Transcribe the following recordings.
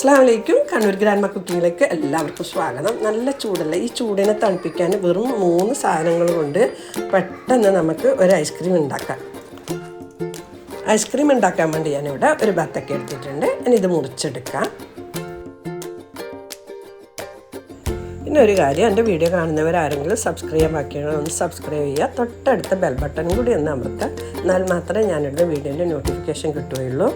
അസ്സലാമു അലൈക്കും. കണ്ണൂർ ഗ്രാൻഡ്മ കുക്കിങ്ങിലേക്ക് എല്ലാവർക്കും സ്വാഗതം. നല്ല ചൂടല്ല, ഈ ചൂടിനെ തണുപ്പിക്കാൻ വെറും 3 സാധനങ്ങൾ കൊണ്ട് പെട്ടെന്ന് നമുക്ക് ഒരു ഐസ്ക്രീം ഉണ്ടാക്കാം. ഐസ്ക്രീം ഉണ്ടാക്കാൻ വേണ്ടി ഞാനിവിടെ ഒരു ബത്തക്ക എടുത്തിട്ടുണ്ട്. ഇനി ഇത് മുറിച്ചെടുക്കാം. പിന്നെ ഒരു കാര്യം, എൻ്റെ വീഡിയോ കാണുന്നവരാരെങ്കിലും സബ്സ്ക്രൈബ് ചെയ്യാൻ ബാക്കിയാണോ ഒന്ന് സബ്സ്ക്രൈബ് ചെയ്യുക. തൊട്ടടുത്ത ബെൽ ബട്ടൺ കൂടി ഒന്ന് അമർത്തുക. എന്നാൽ മാത്രമേ ഞാനിടുന്ന വീഡിയോൻ്റെ നോട്ടിഫിക്കേഷൻ കിട്ടുകയുള്ളൂ.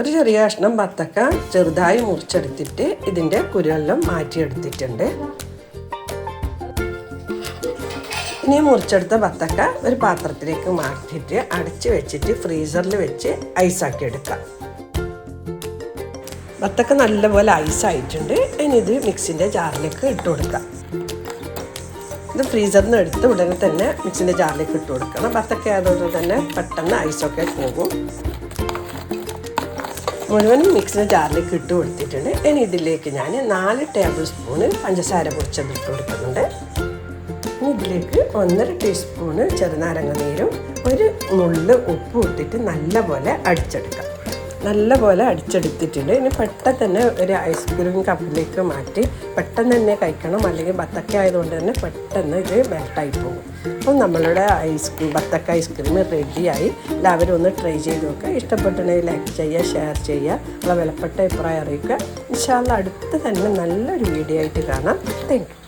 ഒരു ചെറിയ കഷ്ണം ബത്തക്ക ചെറുതായി മുറിച്ചെടുത്തിട്ട് ഇതിൻ്റെ കുരുവെല്ലാം മാറ്റിയെടുത്തിട്ടുണ്ട്. ഇനി മുറിച്ചെടുത്ത ബത്തക്ക ഒരു പാത്രത്തിലേക്ക് മാറ്റിയിട്ട് അടച്ച് വെച്ചിട്ട് ഫ്രീസറിൽ വെച്ച് ഐസാക്കി എടുക്കാം. ബത്തക്ക നല്ലപോലെ ഐസായിട്ടുണ്ട്. ഇനി ഇത് മിക്സിൻ്റെ ജാറിലേക്ക് ഇട്ട് കൊടുക്കാം. ഇത് ഫ്രീസറിൽ നിന്ന് എടുത്ത് ഉടനെ തന്നെ മിക്സിൻ്റെ ജാറിലേക്ക് ഇട്ട് കൊടുക്കണം. ബത്തക്ക ആയതുകൊണ്ട് തന്നെ പെട്ടെന്ന് ഐസൊക്കെ പോകും. മുഴുവനും മിക്സിൻ്റെ ജാറിലേക്ക് ഇട്ട് കൊടുത്തിട്ടുണ്ട്. ഇനി ഇതിലേക്ക് ഞാൻ 4 ടേബിൾ സ്പൂണ് പഞ്ചസാര പൊടിച്ചത് ഇട്ട് കൊടുക്കുന്നുണ്ട്. ഇനി ഇതിലേക്ക് 1.5 ടീസ്പൂണ് ചെറുനാരങ്ങ നീരും ഒരു നുള്ള് ഉപ്പും ഇട്ടിട്ട് നല്ലപോലെ അടിച്ചെടുക്കാം. നല്ലപോലെ അടിച്ചെടുത്തിട്ടുണ്ട്. ഇനി പെട്ടെന്ന് തന്നെ ഒരു ഐസ്ക്രീം കപ്പിലേക്ക് മാറ്റി പെട്ടെന്ന് തന്നെ കഴിക്കണം, അല്ലെങ്കിൽ ബത്തക്ക ആയതുകൊണ്ട് തന്നെ പെട്ടെന്ന് ഇത് മെൽട്ടായി പോകും. അപ്പം നമ്മളുടെ ബത്തക്ക ഐസ്ക്രീം റെഡിയായി. എല്ലാവരും ഒന്ന് ട്രൈ ചെയ്ത് നോക്കുക. ഇഷ്ടപ്പെട്ടുണ്ടെങ്കിൽ ലൈക്ക് ചെയ്യുക, ഷെയർ ചെയ്യുക, നിങ്ങളെ വിലപ്പെട്ട അഭിപ്രായം അറിയിക്കുക. ഇൻഷാ അല്ലാഹ് അടുത്ത് തന്നെ നല്ലൊരു വീഡിയോ ആയിട്ട് കാണാം. Thank you.